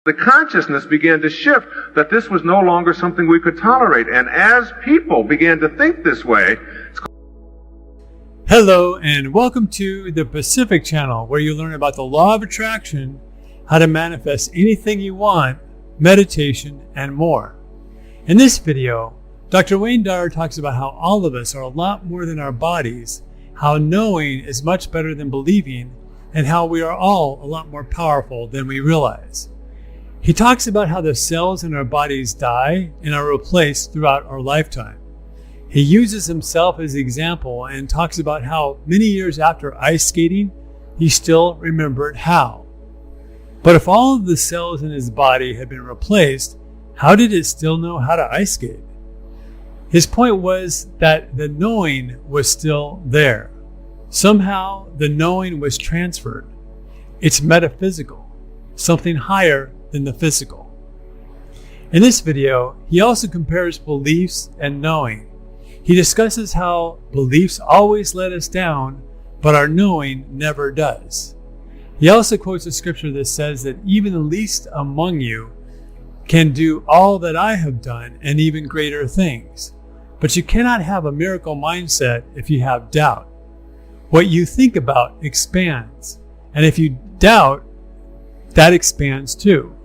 The consciousness began to shift that this was no longer something we could tolerate. And as people began to think this way... Hello and welcome to the Pacific Channel, where you learn about the law of attraction, how to manifest anything you want, meditation, and more. In this video, Dr. Wayne Dyer talks about how all of us are a lot more than our bodies, how knowing is much better than believing, and how we are all a lot more powerful than we realize. He talks about how the cells in our bodies die and are replaced throughout our lifetime. He uses himself as an example and talks about how many years after ice skating, he still remembered how. But if all of the cells in his body had been replaced, how did it still know how to ice skate? His point was that the knowing was still there. Somehow the knowing was transferred. It's metaphysical, something higher than the physical. In this video, he also compares beliefs and knowing. He discusses how beliefs always let us down, but our knowing never does. He also quotes a scripture that says that even the least among you can do all that I have done and even greater things. But you cannot have a miracle mindset if you have doubt. What you think about expands, and if you doubt, that expands too.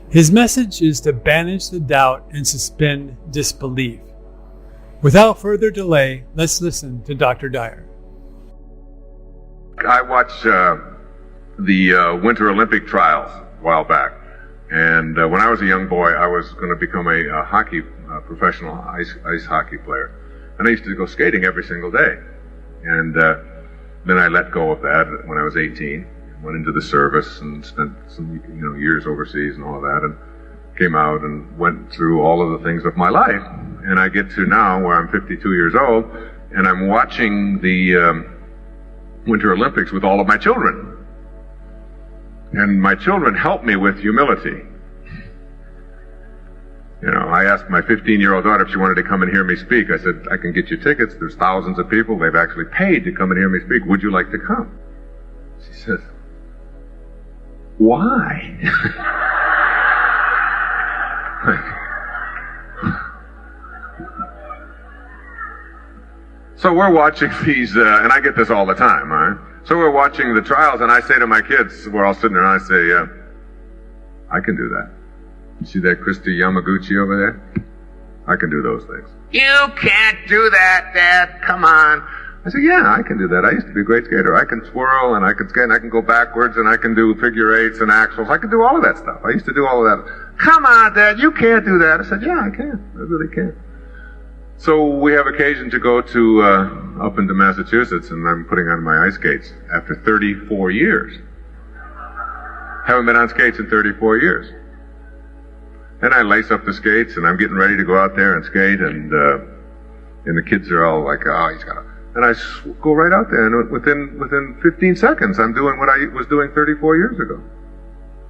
His message is to banish the doubt and suspend disbelief. Without further delay, let's listen to Dr. Dyer. I watched the Winter Olympic trials a while back. And when I was a young boy, I was going to become a professional ice hockey player. And I used to go skating every single day. And then I let go of that when I was 18. Went into the service and spent some years overseas and all of that, and came out and went through all of the things of my life. And I get to now where I'm 52 years old, and I'm watching the Winter Olympics with all of my children. And my children help me with humility. I asked my 15-year-old daughter if she wanted to come and hear me speak. I said, I can get you tickets. There's thousands of people. They've actually paid to come and hear me speak. Would you like to come? She says, why? So we're watching these, and I get this all the time, all right? So we're watching the trials, and I say to my kids, we're all sitting there, and I say, I can do that. You see that Christy Yamaguchi over there? I can do those things. You can't do that, Dad. Come on. I said, yeah, I can do that. I used to be a great skater. I can swirl, and I can skate, and I can go backwards, and I can do figure eights and axles. I can do all of that stuff. I used to do all of that. Come on, Dad, you can't do that. I said, yeah, I can. I really can. So we have occasion to go to up into Massachusetts, and I'm putting on my ice skates after 34 years. Haven't been on skates in 34 years. And I lace up the skates, and I'm getting ready to go out there and skate, and the kids are all like, oh, he's got to... And I go right out there, and within 15 seconds, I'm doing what I was doing 34 years ago.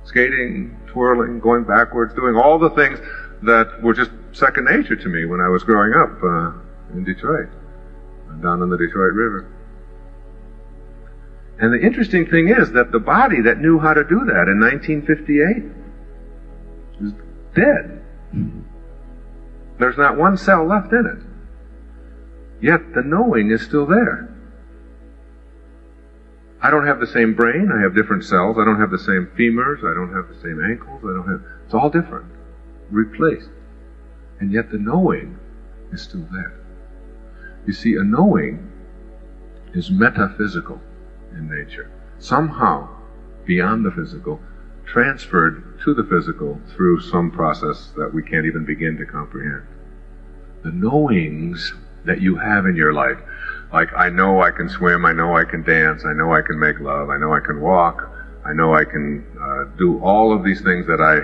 Skating, twirling, going backwards, doing all the things that were just second nature to me when I was growing up in Detroit, down on the Detroit River. And the interesting thing is that the body that knew how to do that in 1958 is dead. There's not one cell left in it. Yet the knowing is still there. I don't have the same brain. I have different cells. I don't have the same femurs. I don't have the same ankles. It's all different. Replaced. And yet the knowing is still there. You see, a knowing is metaphysical in nature. Somehow, beyond the physical, transferred to the physical through some process that we can't even begin to comprehend. The knowings that you have in your life, like I know I can swim, I know I can dance, I know I can make love, I know I can walk, I know I can do all of these things that I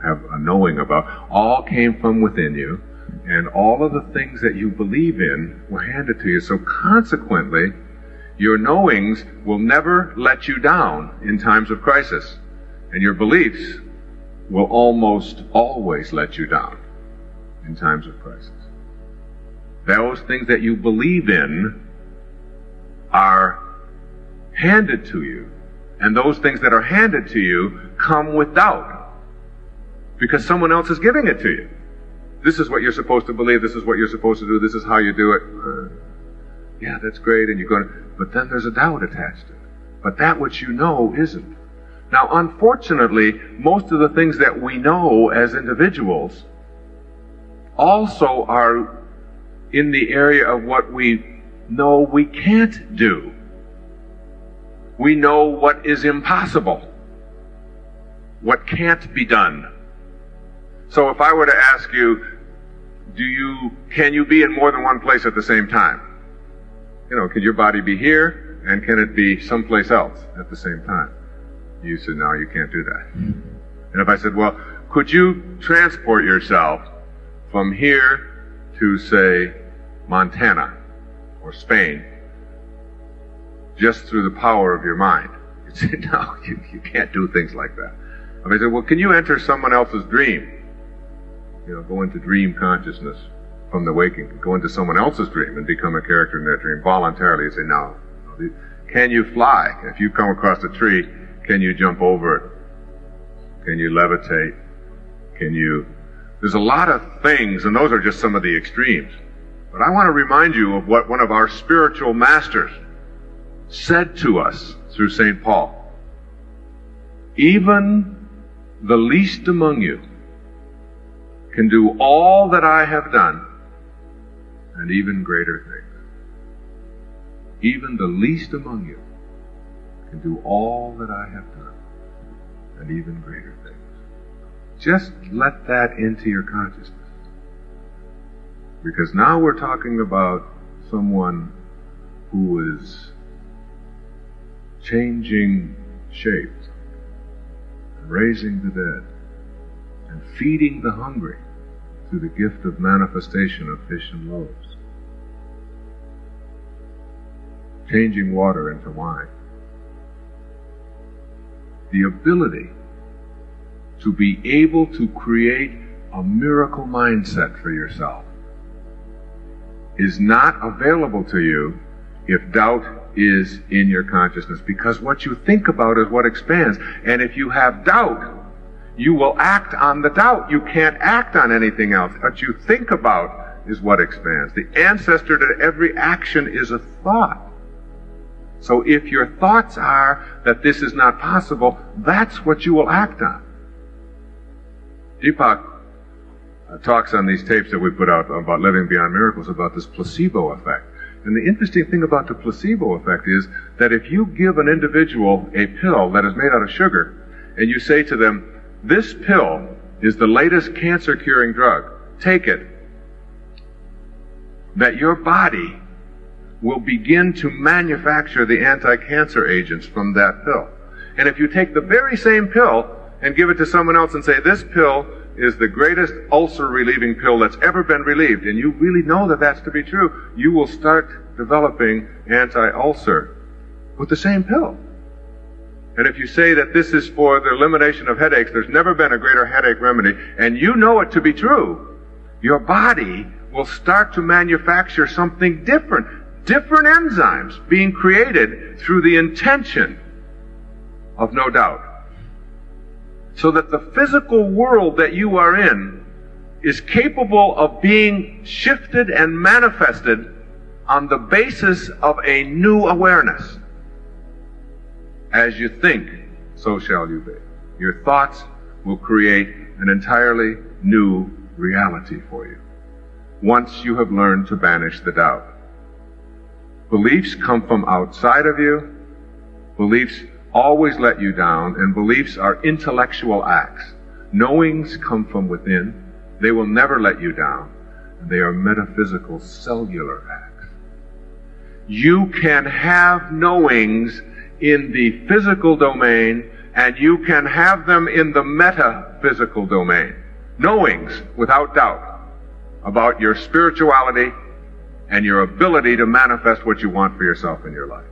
have a knowing about, all came from within you, and all of the things that you believe in were handed to you. So consequently, your knowings will never let you down in times of crisis, and your beliefs will almost always let you down in times of crisis. Those things that you believe in are handed to you And those things that are handed to you come with doubt, because someone else is giving it to you. This is what you're supposed to believe. This is what you're supposed to do. This is how you do it. Yeah, that's great. And you're going to, but then there's a doubt attached to it. But that which you know isn't. Now, unfortunately, most of the things that we know as individuals also are in the area of what we know we can't do. We know what is impossible, what can't be done. So if I were to ask you, can you be in more than one place at the same time? Can your body be here, and can it be someplace else at the same time? You said, no, you can't do that. And if I said, well, could you transport yourself from here to, say, Montana or Spain, just through the power of your mind? You'd say, no, you can't do things like that. If I said, well, can you enter someone else's dream? Go into dream consciousness from the waking, go into someone else's dream and become a character in that dream voluntarily. You say, no. Can you fly? If you come across a tree, can you jump over it? Can you levitate? There's a lot of things, and those are just some of the extremes. But I want to remind you of what one of our spiritual masters said to us through St. Paul. Even the least among you can do all that I have done, and even greater things. Even the least among you can do all that I have done, and even greater things. Just let that into your consciousness. Because now we're talking about someone who is changing shapes, and raising the dead, and feeding the hungry through the gift of manifestation of fish and loaves. Changing water into wine. The ability to be able to create a miracle mindset for yourself is not available to you if doubt is in your consciousness, because what you think about is what expands. And if you have doubt, you will act on the doubt. You can't act on anything else. What you think about is what expands. The ancestor to every action is a thought. So if your thoughts are that this is not possible, that's what you will act on. Deepak talks on these tapes that we put out about living beyond miracles about this placebo effect. And the interesting thing about the placebo effect is that if you give an individual a pill that is made out of sugar, and you say to them, this pill is the latest cancer-curing drug, take it, that your body will begin to manufacture the anti-cancer agents from that pill. And if you take the very same pill and give it to someone else and say, this pill is the greatest ulcer-relieving pill that's ever been relieved, and you really know that that's to be true, you will start developing anti-ulcer with the same pill. And if you say that this is for the elimination of headaches, there's never been a greater headache remedy, and you know it to be true, your body will start to manufacture something different. Different enzymes being created through the intention of no doubt. So that the physical world that you are in is capable of being shifted and manifested on the basis of a new awareness. As you think, so shall you be. Your thoughts will create an entirely new reality for you, once you have learned to banish the doubt. Beliefs come from outside of you. Beliefs always let you down, and beliefs are intellectual acts. Knowings come from within. They will never let you down, and they are metaphysical, cellular acts. You can have knowings in the physical domain, and you can have them in the metaphysical domain. Knowings, without doubt, about your spirituality and your ability to manifest what you want for yourself in your life.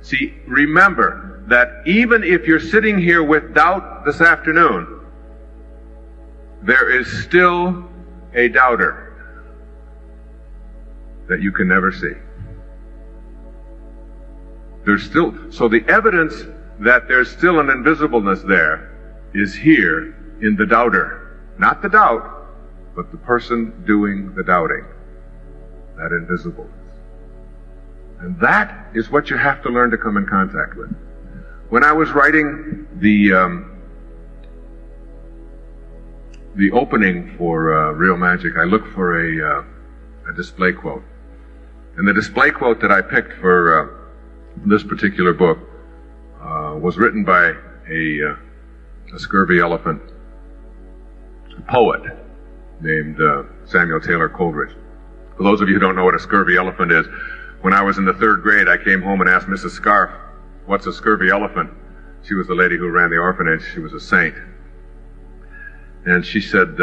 See, remember that even if you're sitting here with doubt this afternoon, there is still a doubter that you can never see. So the evidence that there's still an invisibleness there is here in the doubter. Not the doubt, but the person doing the doubting. That invisibleness. And that is what you have to learn to come in contact with. When I was writing the opening for Real Magic, I looked for a display quote. And the display quote that I picked for this particular book was written by a scurvy elephant poet named Samuel Taylor Coleridge. For those of you who don't know what a scurvy elephant is, when I was in the 3rd grade, I came home and asked Mrs. Scarf, "What's a scurvy elephant?" She was the lady who ran the orphanage. She was a saint. And she said,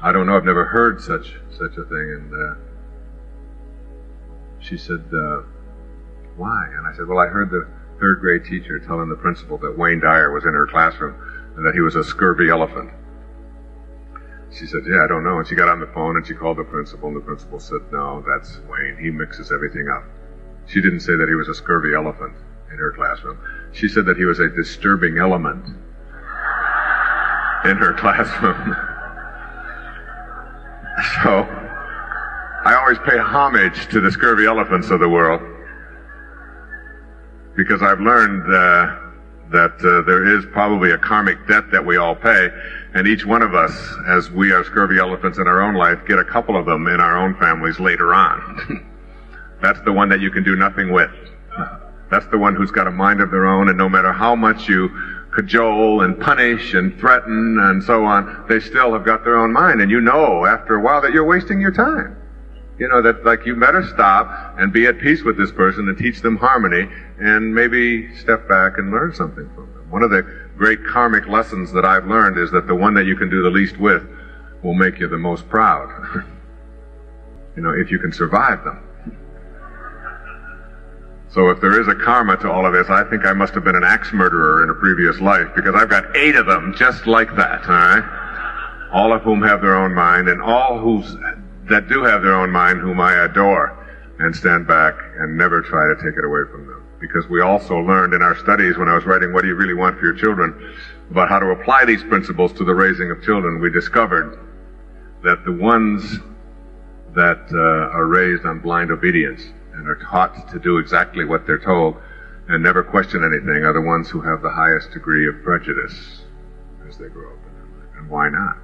"I don't know, I've never heard such a thing." And she said, "Why?" And I said, "Well, I heard the 3rd grade teacher telling the principal that Wayne Dyer was in her classroom and that he was a scurvy elephant." She said, "Yeah, I don't know." And she got on the phone and she called the principal, and the principal said, "No, that's Wayne. He mixes everything up." She didn't say that he was a scurvy elephant in her classroom. She said that he was a disturbing element in her classroom. So, I always pay homage to the scurvy elephants of the world, because I've learned that there is probably a karmic debt that we all pay, and each one of us, as we are scurvy elephants in our own life, get a couple of them in our own families later on. That's the one that you can do nothing with. That's the one who's got a mind of their own, and no matter how much you cajole and punish and threaten and so on, they still have got their own mind, and you know after a while that you're wasting your time. You know that, like, you better stop and be at peace with this person and teach them harmony, and maybe step back and learn something from them. One of the great karmic lessons that I've learned is that the one that you can do the least with will make you the most proud. You know, if you can survive them. So if there is a karma to all of this, I think I must have been an axe murderer in a previous life, because I've got 8 of them just like that, all right? All of whom have their own mind, and all that do have their own mind, whom I adore, and stand back and never try to take it away from them. Because we also learned in our studies, when I was writing What Do You Really Want for Your Children, about how to apply these principles to the raising of children, we discovered that the ones that are raised on blind obedience and are taught to do exactly what they're told and never question anything are the ones who have the highest degree of prejudice as they grow up in their life. And why not?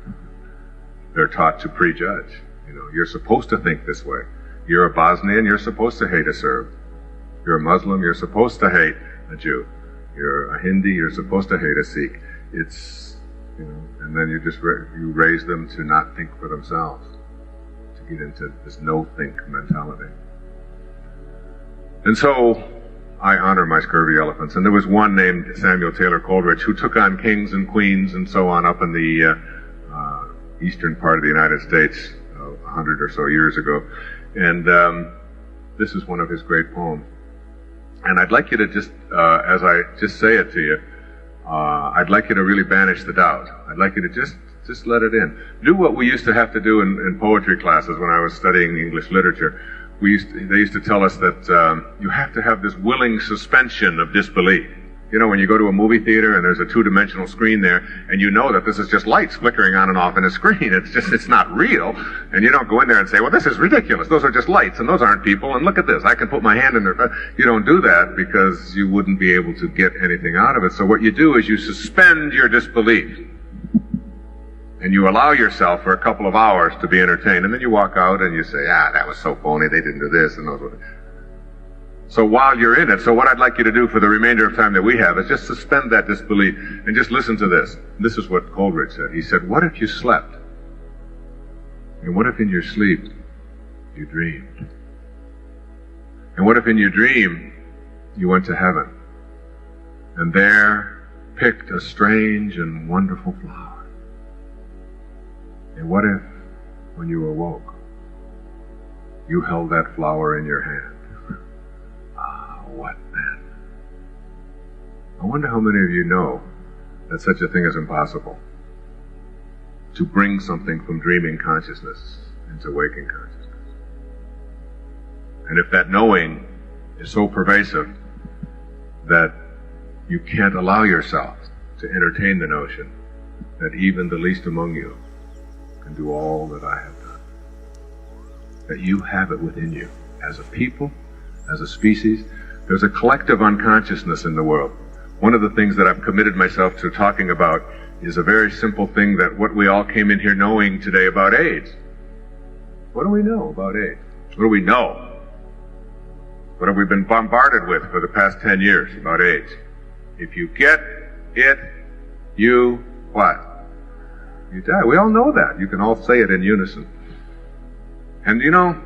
They're taught to prejudge. You know, you're supposed to think this way. You're a Bosnian, you're supposed to hate a Serb. You're a Muslim, you're supposed to hate a Jew. You're a Hindi, you're supposed to hate a Sikh. It's, you know, and then you just you raise them to not think for themselves, to get into this no-think mentality. And so, I honor my scurvy elephants. And there was one named Samuel Taylor Coleridge who took on kings and queens and so on up in the eastern part of the United States 100 or so years ago. And this is one of his great poems. And I'd like you to just, as I just say it to you, I'd like you to really banish the doubt. I'd like you to just let it in. Do what we used to have to do in poetry classes when I was studying English literature. They used to tell us that you have to have this willing suspension of disbelief. You know, when you go to a movie theater and there's a 2-dimensional screen there, and you know that this is just lights flickering on and off in a screen. It's not real. And you don't go in there and say, well, this is ridiculous. Those are just lights, and those aren't people, and look at this. I can put my hand in there. You don't do that because you wouldn't be able to get anything out of it. So what you do is you suspend your disbelief. And you allow yourself for a couple of hours to be entertained, and then you walk out and you say, that was so phony, they didn't do this, and those were... So while you're in it, so what I'd like you to do for the remainder of time that we have is just suspend that disbelief and just listen to this. This is what Coleridge said. He said, what if you slept? And what if in your sleep you dreamed? And what if in your dream you went to heaven and there picked a strange and wonderful flower? And what if, when you awoke, you held that flower in your hand? What then? I wonder how many of you know that such a thing is impossible. To bring something from dreaming consciousness into waking consciousness. And if that knowing is so pervasive that you can't allow yourself to entertain the notion that even the least among you can do all that I have done. That you have it within you. As a people, as a species, there's a collective unconsciousness in the world. One of the things that I've committed myself to talking about is a very simple thing, that what we all came in here knowing today about AIDS. What do we know about AIDS? What do we know? What have we been bombarded with for the past 10 years about AIDS? If you get it, you what? You die. We all know that. You can all say it in unison. And you know,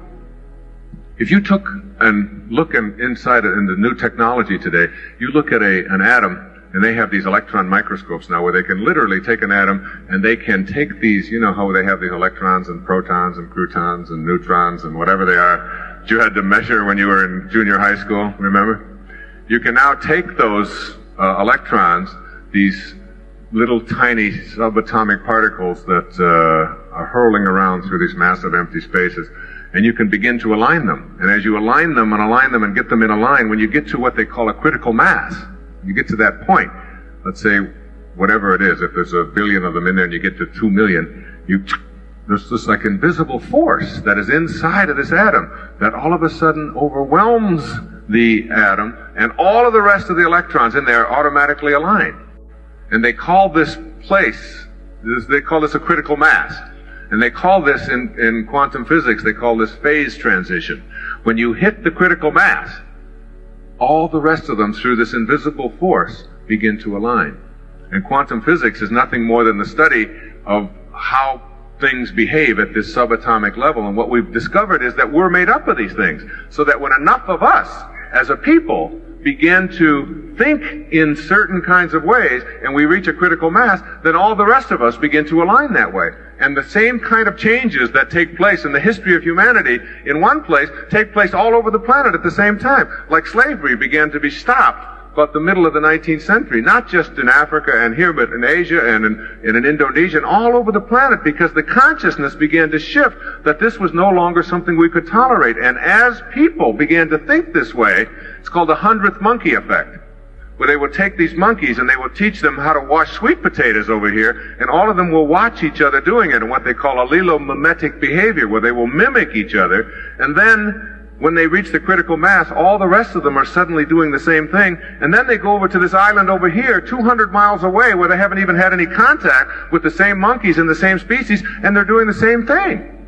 if you took and look inside in the new technology today, you look at an atom, and they have these electron microscopes now where they can literally take an atom and they can take these, you know how they have these electrons and protons and croutons and neutrons and whatever they are that you had to measure when you were in junior high school, remember? You can now take those electrons, these little tiny subatomic particles that are hurling around through these massive empty spaces, and you can begin to align them. And as you align them and get them in a line, when you get to what they call a critical mass, you get to that point, let's say whatever it is, if there's a billion of them in there and you get to 2 million, there's this like invisible force that is inside of this atom that all of a sudden overwhelms the atom, and all of the rest of the electrons in there automatically align. And they call this place, they call this a critical mass. And they call this, in quantum physics, they call this phase transition. When you hit the critical mass, all the rest of them, through this invisible force, begin to align. And quantum physics is nothing more than the study of how things behave at this subatomic level. And what we've discovered is that we're made up of these things. So that when enough of us, as a people, begin to think in certain kinds of ways, and we reach a critical mass, then all the rest of us begin to align that way. And the same kind of changes that take place in the history of humanity in one place take place all over the planet at the same time. Like slavery began to be stopped about the middle of the 19th century, not just in Africa and here, but in Asia and in Indonesia and all over the planet, because the consciousness began to shift that this was no longer something we could tolerate. And as people began to think this way, it's called the 100th monkey effect, where they will take these monkeys and they will teach them how to wash sweet potatoes over here, and all of them will watch each other doing it in what they call allelomimetic behavior, where they will mimic each other, and then when they reach the critical mass, all the rest of them are suddenly doing the same thing, and then they go over to this island over here, 200 miles away, where they haven't even had any contact with the same monkeys in the same species, and they're doing the same thing.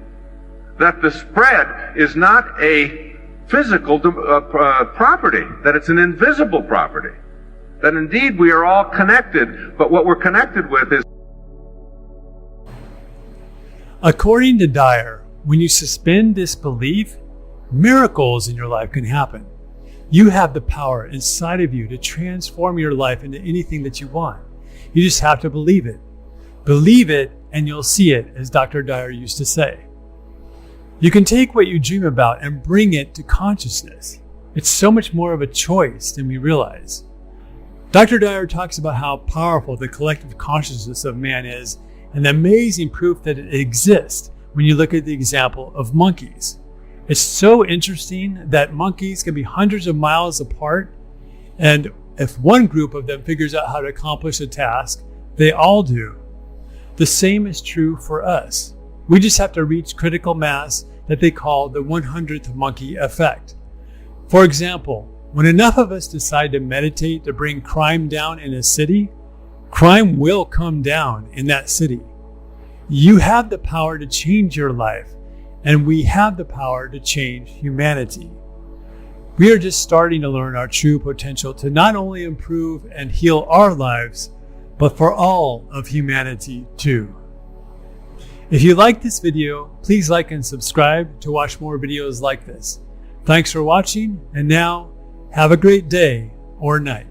That the spread is not a physical property, that it's an invisible property. That indeed we are all connected, but what we're connected with is... According to Dyer, when you suspend disbelief, miracles in your life can happen. You have the power inside of you to transform your life into anything that you want. You just have to believe it. Believe it and you'll see it, as Dr. Dyer used to say. You can take what you dream about and bring it to consciousness. It's so much more of a choice than we realize. Dr. Dyer talks about how powerful the collective consciousness of man is, and the amazing proof that it exists when you look at the example of monkeys. It's so interesting that monkeys can be hundreds of miles apart, and if one group of them figures out how to accomplish a task, they all do. The same is true for us. We just have to reach critical mass that they call the 100th monkey effect. For example, when enough of us decide to meditate to bring crime down in a city, crime will come down in that city. You have the power to change your life, and we have the power to change humanity. We are just starting to learn our true potential to not only improve and heal our lives, but for all of humanity too. If you like this video, please like and subscribe to watch more videos like this. Thanks for watching, and now have a great day or night.